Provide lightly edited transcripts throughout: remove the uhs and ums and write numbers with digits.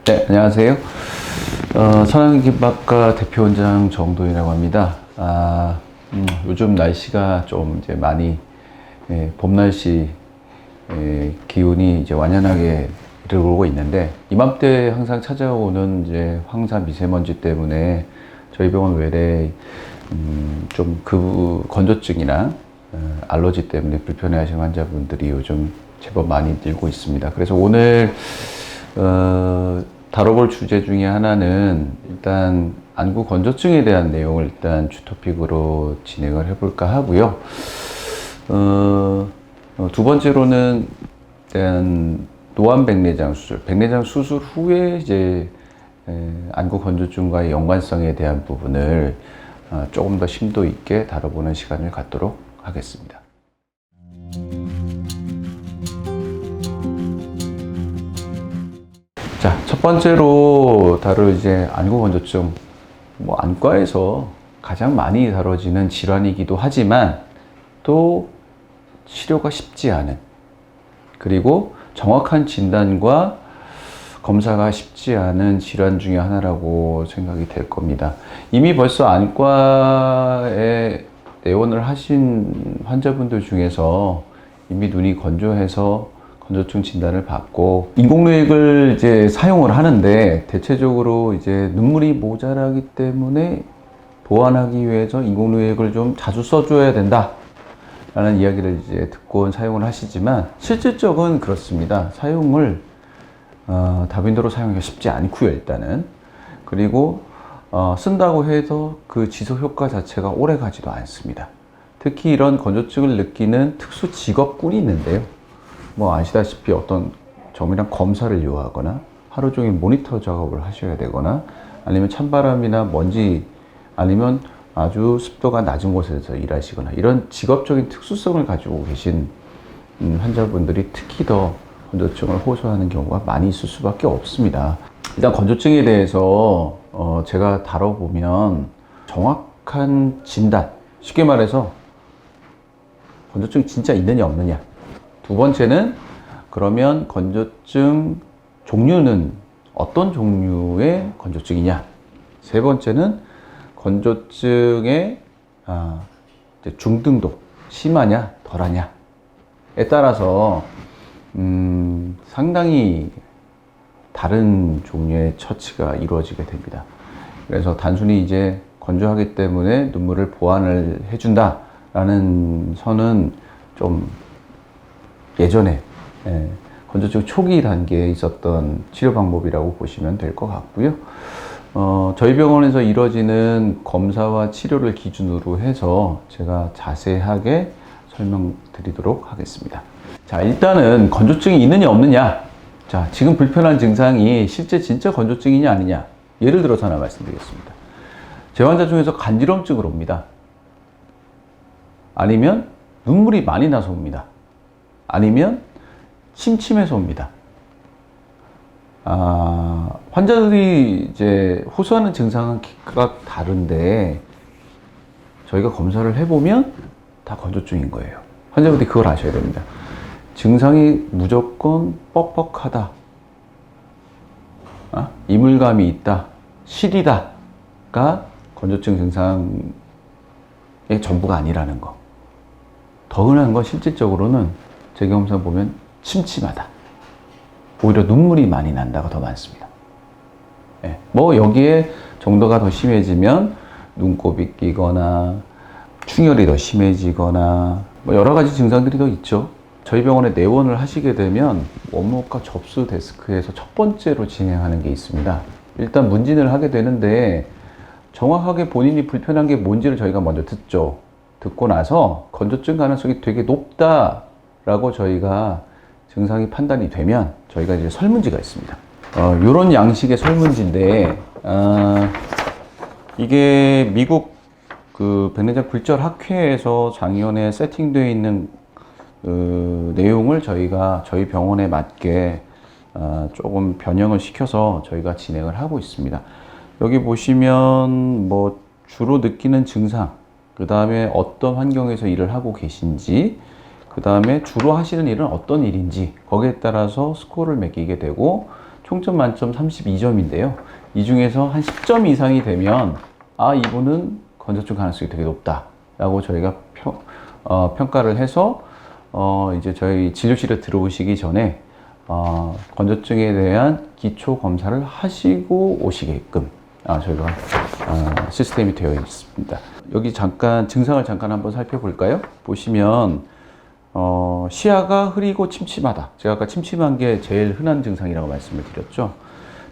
네, 안녕하세요. 선한김밥과 대표원장 정도희라고 합니다. 요즘 날씨가 좀 이제 많이 봄 날씨 기운이 이제 완연하게 들어오고 있는데, 이맘때 항상 찾아오는 이제 황사 미세먼지 때문에 저희 병원 외래 좀 그 건조증이나 알러지 때문에 불편해하시는 환자분들이 요즘 제법 많이 늘고 있습니다. 그래서 오늘 다뤄볼 주제 중에 하나는 일단 안구 건조증에 대한 내용을 일단 주토픽으로 진행을 해볼까 하고요. 두 번째로는 일단 노안백내장 수술, 백내장 수술 후에 이제 안구 건조증과의 연관성에 대한 부분을 조금 더 심도 있게 다뤄보는 시간을 갖도록 하겠습니다. 자, 첫 번째로 다룰 이제 안구 건조증, 안과에서 가장 많이 다뤄지는 질환이기도 하지만 또 치료가 쉽지 않은, 그리고 정확한 진단과 검사가 쉽지 않은 질환 중에 하나라고 생각이 될 겁니다. 이미 벌써 안과에 내원을 하신 환자분들 중에서 이미 눈이 건조해서 건조증 진단을 받고 인공누액을 이제 사용을 하는데, 대체적으로 이제 눈물이 모자라기 때문에 보완하기 위해서 인공누액을 좀 자주 써줘야 된다 라는 이야기를 이제 듣고 사용을 하시지만, 실질적은 그렇습니다. 사용을 다빈도로 사용하기가 쉽지 않고요, 일단은. 그리고 쓴다고 해서 그 지속 효과 자체가 오래 가지도 않습니다. 특히 이런 건조증을 느끼는 특수 직업군이 있는데요. 아시다시피 어떤 정밀한 검사를 요하거나 하루 종일 모니터 작업을 하셔야 되거나, 아니면 찬바람이나 먼지, 아니면 아주 습도가 낮은 곳에서 일하시거나, 이런 직업적인 특수성을 가지고 계신 환자분들이 특히 더 건조증을 호소하는 경우가 많이 있을 수밖에 없습니다. 일단 건조증에 대해서 제가 다뤄보면 정확한 진단, 쉽게 말해서 건조증이 진짜 있느냐 없느냐, 두 번째는 그러면 건조증 종류는 어떤 종류의 건조증이냐, 세 번째는 건조증의 중등도, 심하냐 덜하냐에 따라서 상당히 다른 종류의 처치가 이루어지게 됩니다. 그래서 단순히 이제 건조하기 때문에 눈물을 보완을 해준다 라는 선은 좀 예전에 건조증 초기 단계에 있었던 치료 방법이라고 보시면 될 것 같고요. 저희 병원에서 이루어지는 검사와 치료를 기준으로 해서 제가 자세하게 설명드리도록 하겠습니다. 자, 일단은 건조증이 있느냐 없느냐, 자, 지금 불편한 증상이 실제 진짜 건조증이냐 아니냐, 예를 들어서 하나 말씀드리겠습니다. 제 환자 중에서 간지럼증으로 옵니다. 아니면 눈물이 많이 나서 옵니다. 아니면 침침해서 옵니다. 환자들이 이제 호소하는 증상은 각각 다른데, 저희가 검사를 해보면 다 건조증인 거예요. 환자분들이 그걸 아셔야 됩니다. 증상이 무조건 뻑뻑하다, 이물감이 있다, 시리다가 건조증 증상의 전부가 아니라는 거. 더 흔한 건 실질적으로는 제 경험상 보면 침침하다, 오히려 눈물이 많이 난다가 더 많습니다. 여기에 정도가 더 심해지면 눈곱이 끼거나 충혈이 더 심해지거나 여러 가지 증상들이 더 있죠. 저희 병원에 내원을 하시게 되면 원목과 접수 데스크에서 첫 번째로 진행하는 게 있습니다. 일단 문진을 하게 되는데, 정확하게 본인이 불편한 게 뭔지를 저희가 먼저 듣죠. 듣고 나서 건조증 가능성이 되게 높다라고 저희가 증상이 판단이 되면 저희가 이제 설문지가 있습니다. 이런 양식의 설문지인데, 이게 미국 그 백내장 굴절 학회에서 장의원에 세팅되어 있는 내용을 저희가 저희 병원에 맞게 조금 변형을 시켜서 저희가 진행을 하고 있습니다. 여기 보시면 주로 느끼는 증상, 그 다음에 어떤 환경에서 일을 하고 계신지, 그 다음에 주로 하시는 일은 어떤 일인지, 거기에 따라서 스코어를 매기게 되고, 총점 만점 32점인데요. 이 중에서 한 10점 이상이 되면 이분은 건조증 가능성이 되게 높다 라고 저희가 평가를 해서 이제 저희 진료실에 들어오시기 전에 건조증에 대한 기초 검사를 하시고 오시게끔 저희가 시스템이 되어 있습니다. 여기 잠깐 증상을 한번 살펴볼까요? 보시면 시야가 흐리고 침침하다. 제가 아까 침침한 게 제일 흔한 증상이라고 말씀을 드렸죠.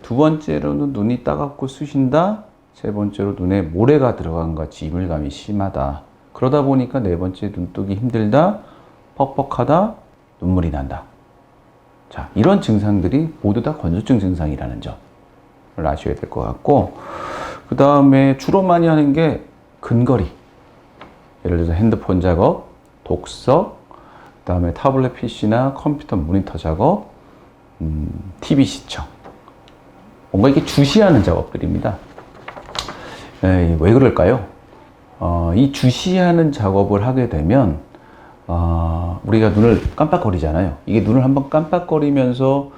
두 번째로는 눈이 따갑고 쑤신다. 세 번째로 눈에 모래가 들어간 것 같이 이물감이 심하다. 그러다 보니까 네 번째 눈뜨기 힘들다, 퍽퍽하다, 눈물이 난다. 자, 이런 증상들이 모두 다 건조증 증상이라는 점을 아셔야 될 것 같고, 그 다음에 주로 많이 하는 게 근거리. 예를 들어서 핸드폰 작업, 독서, 그 다음에 타블렛 PC나 컴퓨터 모니터 작업, TV 시청. 뭔가 이렇게 주시하는 작업들입니다. 왜 그럴까요? 이 주시하는 작업을 하게 되면 우리가 눈을 깜빡거리잖아요. 이게 눈을 한번 깜빡거리면서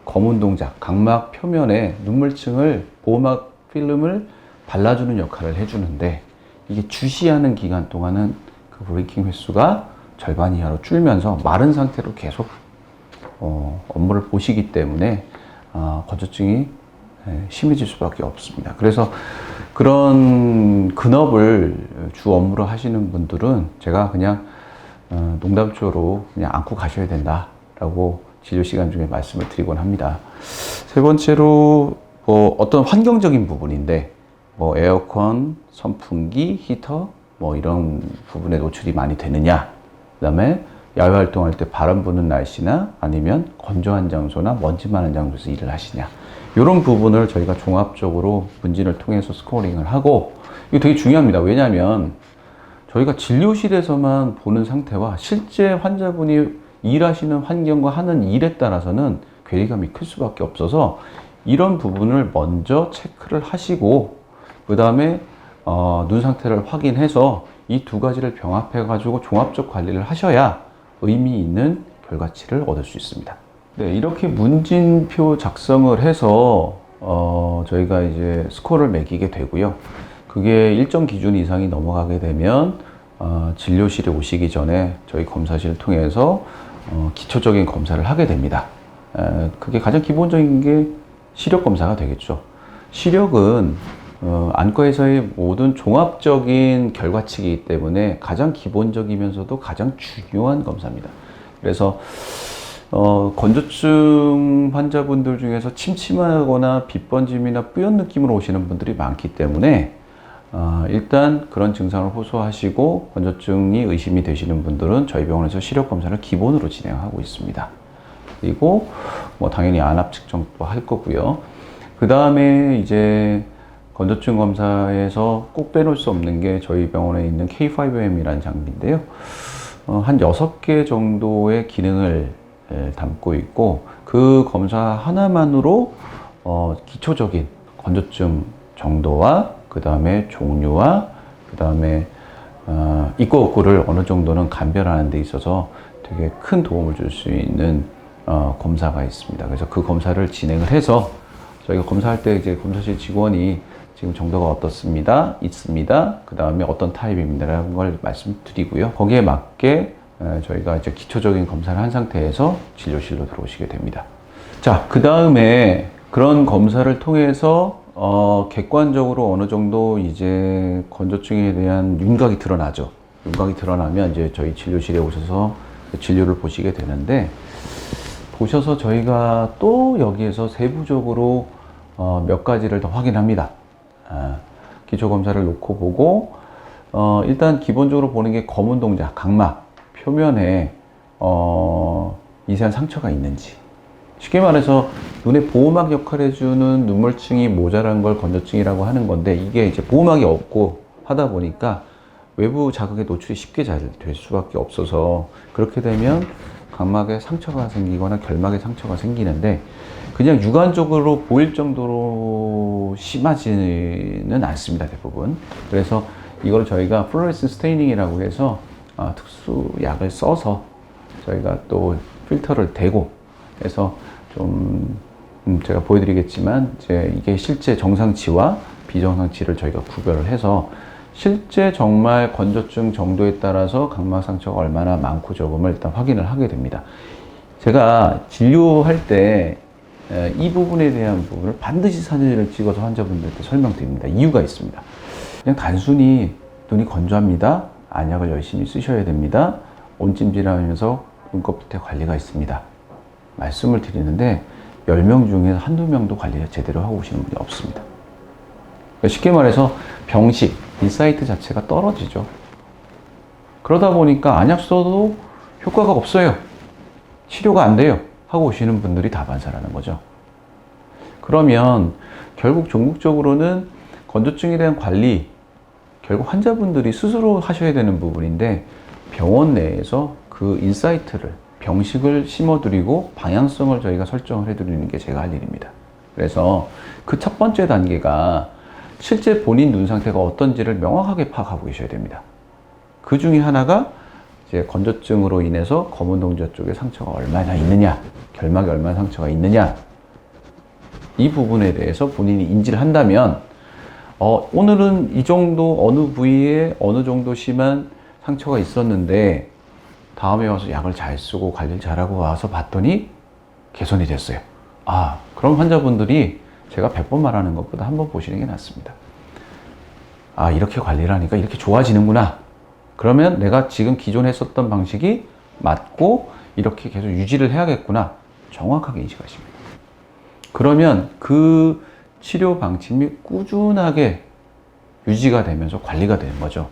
검은 동작, 각막 표면에 눈물층을 보호막 필름을 발라주는 역할을 해주는데, 이게 주시하는 기간 동안은 그 브레이킹 횟수가 절반 이하로 줄면서 마른 상태로 계속 업무를 보시기 때문에 건조증이 심해질 수밖에 없습니다. 그래서 그런 근업을 주 업무로 하시는 분들은 제가 그냥 농담조로 그냥 안고 가셔야 된다라고 진료 시간 중에 말씀을 드리곤 합니다. 세 번째로 어떤 환경적인 부분인데, 에어컨, 선풍기, 히터 이런 부분에 노출이 많이 되느냐, 그 다음에 야외 활동할 때 바람 부는 날씨나 아니면 건조한 장소나 먼지 많은 장소에서 일을 하시냐, 이런 부분을 저희가 종합적으로 문진을 통해서 스코어링을 하고, 이거 되게 중요합니다. 왜냐하면 저희가 진료실에서만 보는 상태와 실제 환자분이 일하시는 환경과 하는 일에 따라서는 괴리감이 클 수밖에 없어서, 이런 부분을 먼저 체크를 하시고 그 다음에 눈 상태를 확인해서 이 두 가지를 병합해 가지고 종합적 관리를 하셔야 의미 있는 결과치를 얻을 수 있습니다. 네, 이렇게 문진표 작성을 해서 저희가 이제 스코어를 매기게 되고요. 그게 일정 기준 이상이 넘어가게 되면 진료실에 오시기 전에 저희 검사실을 통해서 기초적인 검사를 하게 됩니다. 그게 가장 기본적인 게 시력 검사가 되겠죠. 시력은 안과에서의 모든 종합적인 결과치이기 때문에 가장 기본적이면서도 가장 중요한 검사입니다. 그래서 건조증 환자분들 중에서 침침하거나 빗번짐이나 뿌연 느낌으로 오시는 분들이 많기 때문에 일단 그런 증상을 호소하시고 건조증이 의심이 되시는 분들은 저희 병원에서 시력 검사를 기본으로 진행하고 있습니다. 그리고 당연히 안압 측정도 할 거고요. 그 다음에 이제 건조증 검사에서 꼭 빼놓을 수 없는 게 저희 병원에 있는 K5M이라는 장비인데요. 한 6개 정도의 기능을 담고 있고, 그 검사 하나만으로 기초적인 건조증 정도와 그 다음에 종류와 그 다음에 있고 없고를 어느 정도는 감별하는 데 있어서 되게 큰 도움을 줄 수 있는 검사가 있습니다. 그래서 그 검사를 진행을 해서 저희가 검사할 때 이제 검사실 직원이 지금 정도가 어떻습니다, 있습니다, 그 다음에 어떤 타입입니다라는 걸 말씀드리고요. 거기에 맞게 저희가 이제 기초적인 검사를 한 상태에서 진료실로 들어오시게 됩니다. 자, 그 다음에 그런 검사를 통해서 객관적으로 어느 정도 이제 건조증에 대한 윤곽이 드러나죠. 윤곽이 드러나면 이제 저희 진료실에 오셔서 진료를 보시게 되는데, 보셔서 저희가 또 여기에서 세부적으로 몇 가지를 더 확인합니다. 기초검사를 놓고 보고 일단 기본적으로 보는 게 검은 동작, 각막 표면에 미세한 상처가 있는지, 쉽게 말해서 눈의 보호막 역할을 해주는 눈물층이 모자란 걸 건조증이라고 하는 건데, 이게 이제 보호막이 없고 하다 보니까 외부 자극에 노출이 쉽게 잘 될 수밖에 없어서, 그렇게 되면 각막에 상처가 생기거나 결막에 상처가 생기는데, 그냥 육안적으로 보일 정도로 심하지는 않습니다, 대부분. 그래서 이걸 저희가 플로레센스 스테이닝이라고 해서 특수 약을 써서 저희가 또 필터를 대고 해서 제가 보여드리겠지만 이제 이게 실제 정상치와 비정상치를 저희가 구별을 해서 실제 정말 건조증 정도에 따라서 각막 상처가 얼마나 많고 적음을 일단 확인을 하게 됩니다. 제가 진료할 때 이 부분에 대한 부분을 반드시 사진을 찍어서 환자분들께 설명드립니다. 이유가 있습니다. 그냥 단순히 눈이 건조합니다. 안약을 열심히 쓰셔야 됩니다. 온찜질하면서 눈꺼풀 관리가 있습니다. 말씀을 드리는데 10명 중에서 한두 명도 관리를 제대로 하고 오시는 분이 없습니다. 쉽게 말해서 병식, 인사이트 자체가 떨어지죠. 그러다 보니까 안약 써도 효과가 없어요. 치료가 안 돼요. 하고 오시는 분들이 다반사라는 거죠. 그러면 결국 종국적으로는 건조증에 대한 관리, 결국 환자분들이 스스로 하셔야 되는 부분인데 병원 내에서 그 인사이트를, 병식을 심어드리고 방향성을 저희가 설정을 해드리는 게 제가 할 일입니다. 그래서 그 첫 번째 단계가 실제 본인 눈 상태가 어떤지를 명확하게 파악하고 계셔야 됩니다. 그 중에 하나가 이제 건조증으로 인해서 검은 동자 쪽에 상처가 얼마나 있느냐, 결막에 얼마나 상처가 있느냐, 이 부분에 대해서 본인이 인지를 한다면 오늘은 이 정도 어느 부위에 어느 정도 심한 상처가 있었는데 다음에 와서 약을 잘 쓰고 관리를 잘하고 와서 봤더니 개선이 됐어요. 그럼 환자분들이 제가 100번 말하는 것보다 한 번 보시는 게 낫습니다. 이렇게 관리를 하니까 이렇게 좋아지는구나. 그러면 내가 지금 기존에 썼던 방식이 맞고 이렇게 계속 유지를 해야겠구나. 정확하게 인식하십니다. 그러면 그 치료 방침이 꾸준하게 유지가 되면서 관리가 되는 거죠.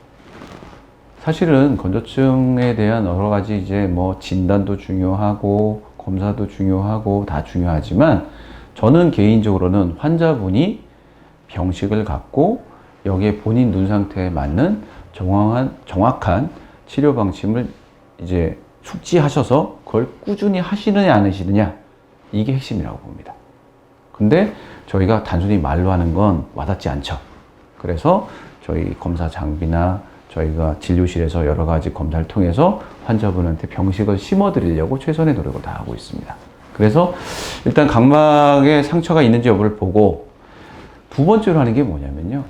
사실은 건조증에 대한 여러 가지 이제 뭐 진단도 중요하고 검사도 중요하고 다 중요하지만 저는 개인적으로는 환자분이 병식을 갖고 여기에 본인 눈 상태에 맞는 정확한 치료 방침을 이제 숙지하셔서 그걸 꾸준히 하시느냐 안 하시느냐, 이게 핵심이라고 봅니다. 근데 저희가 단순히 말로 하는 건 와닿지 않죠. 그래서 저희 검사 장비나 저희가 진료실에서 여러 가지 검사를 통해서 환자분한테 병식을 심어드리려고 최선의 노력을 다하고 있습니다. 그래서 일단 각막에 상처가 있는지 여부를 보고 두 번째로 하는 게 뭐냐면요.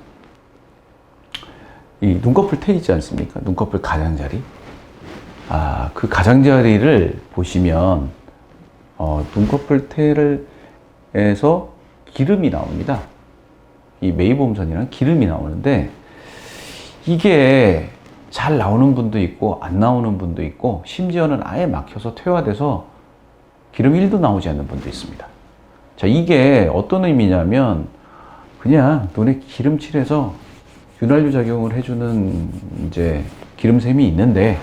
이 눈꺼풀 테 있지 않습니까? 눈꺼풀 가장자리. 그 가장자리를 보시면 눈꺼풀 테에서 기름이 나옵니다. 이 메이봄선이랑 기름이 나오는데 이게 잘 나오는 분도 있고 안 나오는 분도 있고 심지어는 아예 막혀서 퇴화돼서 기름 1도 나오지 않는 분도 있습니다. 자, 이게 어떤 의미냐면 그냥 눈에 기름칠해서 윤활유 작용을 해주는 이제 기름샘이 있는데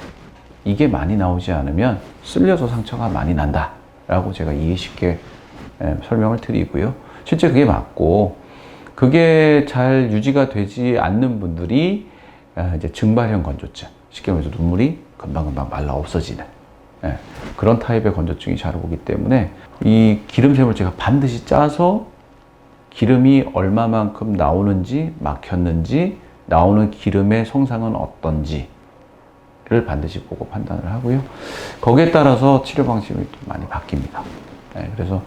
이게 많이 나오지 않으면 쓸려서 상처가 많이 난다 라고 제가 이해 쉽게 설명을 드리고요. 실제 그게 맞고 그게 잘 유지가 되지 않는 분들이 이제 증발형 건조증, 쉽게 말해서 눈물이 금방금방 말라 없어지는 그런 타입의 건조증이 잘 오기 때문에 이 기름샘을 제가 반드시 짜서 기름이 얼마만큼 나오는지, 막혔는지, 나오는 기름의 성상은 어떤지를 반드시 보고 판단을 하고요. 거기에 따라서 치료 방식이 많이 바뀝니다. 그래서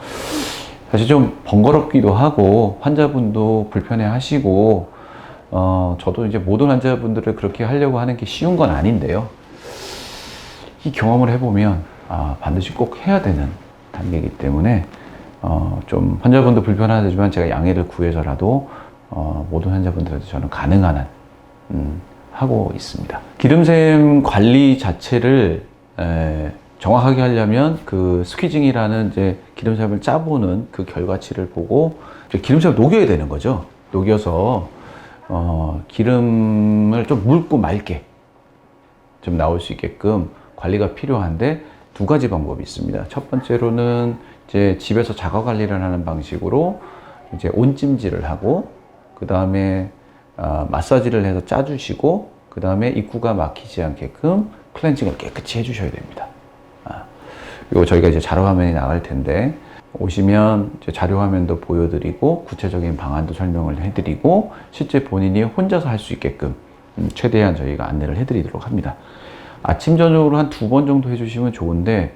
사실 좀 번거롭기도 하고 환자분도 불편해 하시고 저도 이제 모든 환자분들을 그렇게 하려고 하는 게 쉬운 건 아닌데요. 이 경험을 해보면 반드시 꼭 해야 되는 단계이기 때문에 좀 환자분도 불편하지만 제가 양해를 구해서라도 모든 환자분들한테 저는 가능한 한 하고 있습니다. 기름샘 관리 자체를 정확하게 하려면 그 스퀴징이라는 이제 기름샘을 짜보는 그 결과치를 보고 기름샘을 녹여야 되는 거죠. 녹여서 기름을 좀 묽고 맑게 좀 나올 수 있게끔 관리가 필요한데 두 가지 방법이 있습니다. 첫 번째로는 이제 집에서 자가 관리를 하는 방식으로 이제 온찜질을 하고 그 다음에 마사지를 해서 짜주시고 그 다음에 입구가 막히지 않게끔 클렌징을 깨끗이 해주셔야 됩니다. 이거 저희가 이제 자료 화면이 나갈 텐데 오시면 이제 자료 화면도 보여드리고 구체적인 방안도 설명을 해드리고 실제 본인이 혼자서 할 수 있게끔 최대한 저희가 안내를 해드리도록 합니다. 아침 저녁으로 한 2번 정도 해주시면 좋은데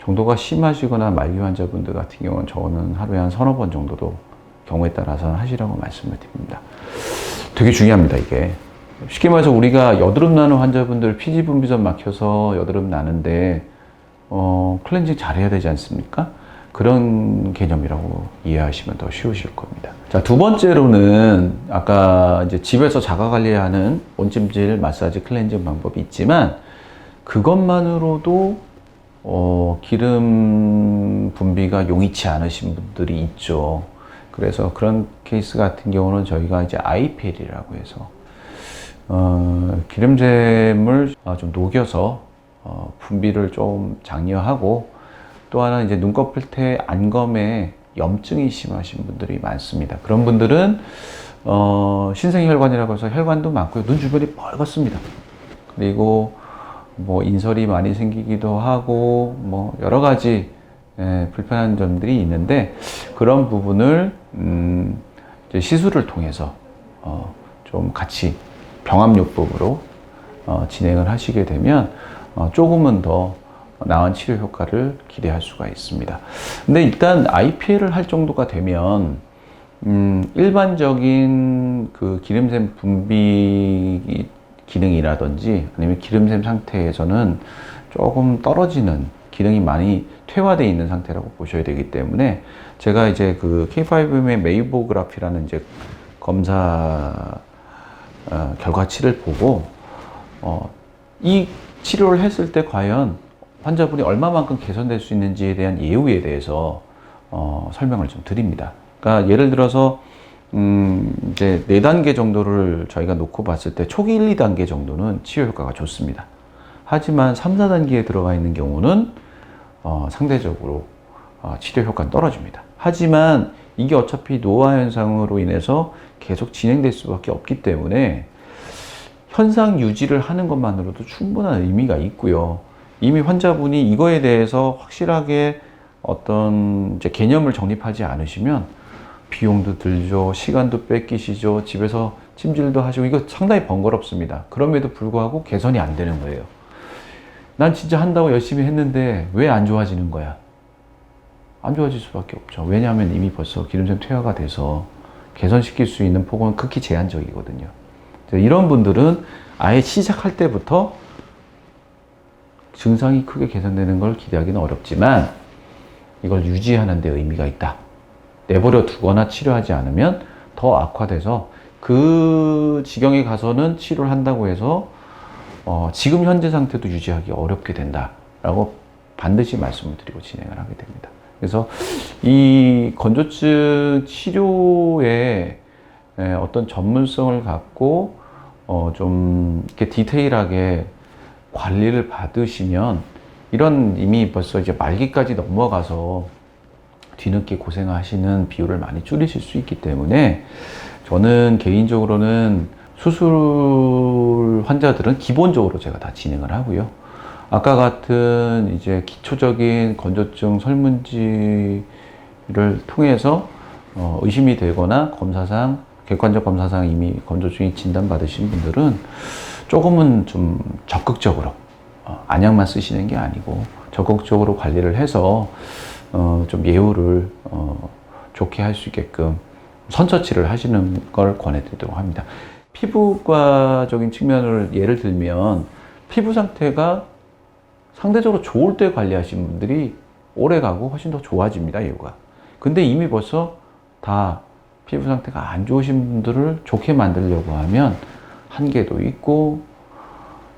정도가 심하시거나 말기 환자분들 같은 경우는 저는 하루에 한 서너 번 정도도 경우에 따라서는 하시라고 말씀을 드립니다. 되게 중요합니다, 이게. 쉽게 말해서 우리가 여드름 나는 환자분들 피지 분비선 막혀서 여드름 나는데 클렌징 잘해야 되지 않습니까? 그런 개념이라고 이해하시면 더 쉬우실 겁니다. 자, 두 번째로는 아까 이제 집에서 자가 관리하는 온찜질, 마사지, 클렌징 방법이 있지만 그것만으로도 기름 분비가 용이치 않으신 분들이 있죠. 그래서 그런 케이스 같은 경우는 저희가 이제 IPL이라고 해서 기름샘을 좀 녹여서 분비를 좀 장려하고, 또 하나 이제 눈꺼풀 테 안검에 염증이 심하신 분들이 많습니다. 그런 분들은 신생혈관이라고 해서 혈관도 많고요. 눈 주변이 빨갛습니다. 그리고 뭐 인설이 많이 생기기도 하고 뭐 여러 가지 불편한 점들이 있는데, 그런 부분을 이제 시술을 통해서 좀 같이 병합요법으로 진행을 하시게 되면 조금은 더 나은 치료 효과를 기대할 수가 있습니다. 근데 일단 IPL을 할 정도가 되면 일반적인 그 기름샘 분비 기능이라든지 아니면 기름샘 상태에서는 조금 떨어지는 기능이 많이 퇴화되어 있는 상태라고 보셔야 되기 때문에, 제가 이제 그 K5M의 메이보그라피라는 이제 검사 결과치를 보고 이 치료를 했을 때 과연 환자분이 얼마만큼 개선될 수 있는지에 대한 예후에 대해서 설명을 좀 드립니다. 그러니까 예를 들어서 이제 4단계 정도를 저희가 놓고 봤을 때 초기 1, 2단계 정도는 치료 효과가 좋습니다. 하지만 3, 4단계에 들어가 있는 경우는 상대적으로 치료 효과는 떨어집니다. 하지만 이게 어차피 노화 현상으로 인해서 계속 진행될 수밖에 없기 때문에 현상 유지를 하는 것만으로도 충분한 의미가 있고요. 이미 환자분이 이거에 대해서 확실하게 어떤 이제 개념을 정립하지 않으시면 비용도 들죠, 시간도 뺏기시죠, 집에서 찜질도 하시고 이거 상당히 번거롭습니다. 그럼에도 불구하고 개선이 안 되는 거예요. 난 진짜 한다고 열심히 했는데 왜 안 좋아지는 거야? 안 좋아질 수밖에 없죠. 왜냐하면 이미 벌써 기름샘 퇴화가 돼서 개선시킬 수 있는 폭은 극히 제한적이거든요. 이런 분들은 아예 시작할 때부터 증상이 크게 개선되는 걸 기대하기는 어렵지만 이걸 유지하는 데 의미가 있다. 내버려 두거나 치료하지 않으면 더 악화돼서 그 지경에 가서는 치료를 한다고 해서 지금 현재 상태도 유지하기 어렵게 된다라고 반드시 말씀을 드리고 진행을 하게 됩니다. 그래서 이 건조증 치료에 어떤 전문성을 갖고 좀 이렇게 디테일하게 관리를 받으시면 이런 이미 벌써 이제 말기까지 넘어가서 뒤늦게 고생하시는 비율을 많이 줄이실 수 있기 때문에, 저는 개인적으로는 수술 환자들은 기본적으로 제가 다 진행을 하고요. 아까 같은 이제 기초적인 건조증 설문지를 통해서 의심이 되거나 검사상, 객관적 검사상 이미 건조증이 진단받으신 분들은 조금은 좀 적극적으로 안약만 쓰시는 게 아니고 적극적으로 관리를 해서 좀 예후를 좋게 할 수 있게끔 선처치를 하시는 걸 권해드리도록 합니다. 피부과적인 측면을 예를 들면 피부 상태가 상대적으로 좋을 때 관리하신 분들이 오래 가고 훨씬 더 좋아집니다, 예후가. 근데 이미 벌써 다 피부 상태가 안 좋으신 분들을 좋게 만들려고 하면 한계도 있고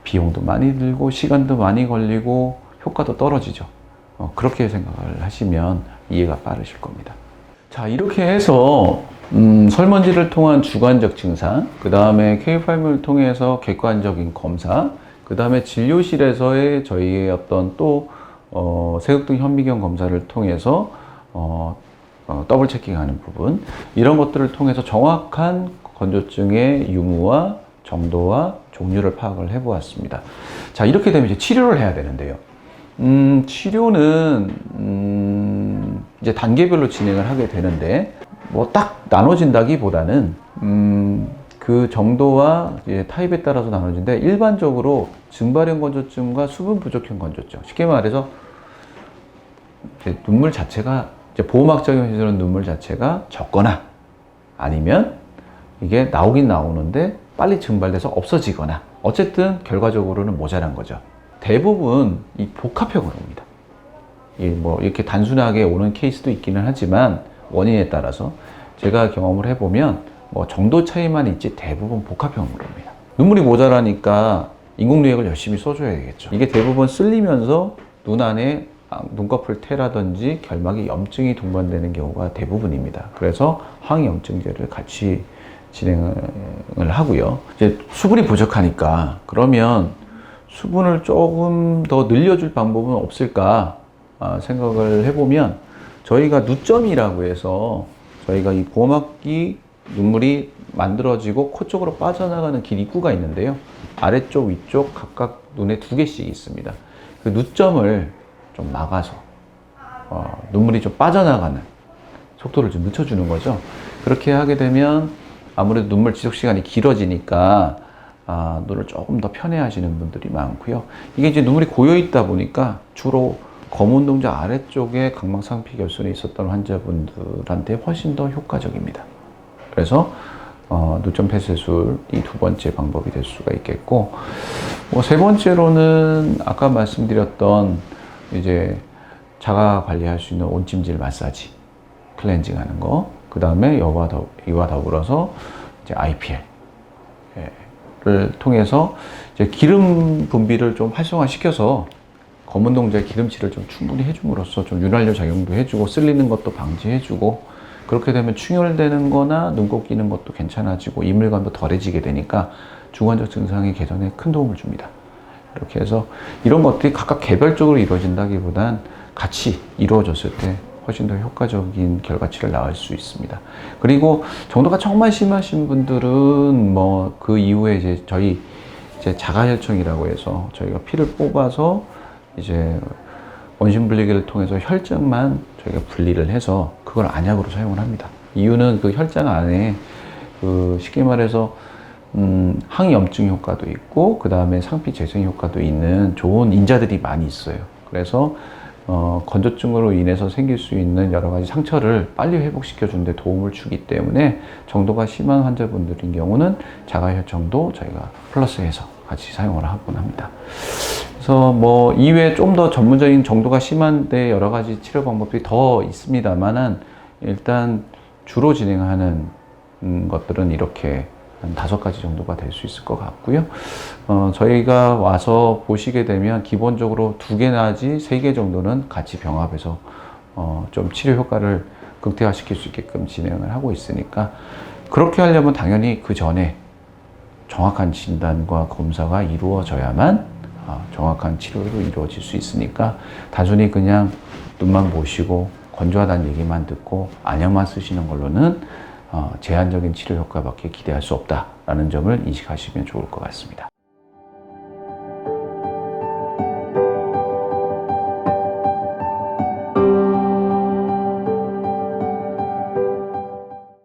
비용도 많이 들고 시간도 많이 걸리고 효과도 떨어지죠. 그렇게 생각을 하시면 이해가 빠르실 겁니다. 자, 이렇게 해서 설문지를 통한 주관적 증상, 그 다음에 K5를 통해서 객관적인 검사, 그 다음에 진료실에서의 저희의 어떤 또 세극등 현미경 검사를 통해서 더블 체킹하는 부분, 이런 것들을 통해서 정확한 건조증의 유무와 정도와 종류를 파악을 해보았습니다. 자, 이렇게 되면 이제 치료를 해야 되는데요. 치료는 이제 단계별로 진행을 하게 되는데, 뭐 딱 나눠진다기보다는 그 정도와 이제 타입에 따라서 나눠진데, 일반적으로 증발형 건조증과 수분 부족형 건조증, 쉽게 말해서 이제 눈물 자체가 이제 보호막적인 현실은 눈물 자체가 적거나 아니면 이게 나오긴 나오는데 빨리 증발돼서 없어지거나 어쨌든 결과적으로는 모자란 거죠. 대부분 이 복합형으로 옵니다. 뭐 이렇게 단순하게 오는 케이스도 있기는 하지만 원인에 따라서 제가 경험을 해보면 뭐 정도 차이만 있지 대부분 복합형으로 옵니다. 눈물이 모자라니까 인공누액을 열심히 써줘야 되겠죠. 이게 대부분 쓸리면서 눈 안에 눈꺼풀 태라든지 결막에 염증이 동반되는 경우가 대부분입니다. 그래서 항염증제를 같이 진행을 하고요. 이제 수분이 부족하니까 그러면 수분을 조금 더 늘려줄 방법은 없을까 생각을 해보면 저희가 누점이라고 해서 저희가 이 보호막기 눈물이 만들어지고 코 쪽으로 빠져나가는 길 입구가 있는데요. 아래쪽, 위쪽 각각 눈에 2개씩 있습니다. 그 누점을 좀 막아서 눈물이 좀 빠져나가는 속도를 좀 늦춰주는 거죠. 그렇게 하게 되면 아무래도 눈물 지속 시간이 길어지니까 눈을 조금 더 편해하시는 분들이 많고요. 이게 이제 눈물이 고여 있다 보니까 주로 검은 동자 아래쪽에 각막상피 결손이 있었던 환자분들한테 훨씬 더 효과적입니다. 그래서 누점 폐쇄술이 2번째 방법이 될 수가 있겠고, 뭐 3번째로는 아까 말씀드렸던 이제 자가 관리할 수 있는 온찜질 마사지, 클렌징 하는 거, 그 다음에 이와 더불어서 이제 IPL을 통해서 이제 기름 분비를 좀 활성화시켜서 검은 동자의 기름칠을 좀 충분히 해줌으로써 좀 윤활유 작용도 해주고 쓸리는 것도 방지해주고, 그렇게 되면 충혈되는 거나 눈곱 끼는 것도 괜찮아지고 이물감도 덜해지게 되니까 중환적 증상의 개선에 큰 도움을 줍니다. 이렇게 해서 이런 것들이 각각 개별적으로 이루어진다기보단 같이 이루어졌을 때 훨씬 더 효과적인 결과치를 낳을 수 있습니다. 그리고 정도가 정말 심하신 분들은 뭐 그 이후에 이제 저희 이제 자가혈청이라고 해서 저희가 피를 뽑아서 이제 원심 분리기를 통해서 혈장만 저희가 분리를 해서 그걸 안약으로 사용을 합니다. 이유는 그 혈장 안에 그 쉽게 말해서 항염증 효과도 있고 그 다음에 상피 재생 효과도 있는 좋은 인자들이 많이 있어요. 그래서 건조증으로 인해서 생길 수 있는 여러 가지 상처를 빨리 회복시켜 주는 데 도움을 주기 때문에 정도가 심한 환자분들인 경우는 자가혈청도 저희가 플러스해서 같이 사용을 하곤 합니다. 그래서 뭐 이외에 좀 더 전문적인 정도가 심한데 여러 가지 치료 방법이 더 있습니다만은 일단 주로 진행하는 것들은 이렇게 한 5가지 정도가 될 수 있을 것 같고요. 저희가 와서 보시게 되면 기본적으로 2개 내지 3개 정도는 같이 병합해서 좀 치료 효과를 극대화시킬 수 있게끔 진행을 하고 있으니까, 그렇게 하려면 당연히 그 전에 정확한 진단과 검사가 이루어져야만 정확한 치료로 이루어질 수 있으니까 단순히 그냥 눈만 보시고 건조하다는 얘기만 듣고 안약만 쓰시는 걸로는 제한적인 치료 효과밖에 기대할 수 없다라는 점을 인식하시면 좋을 것 같습니다.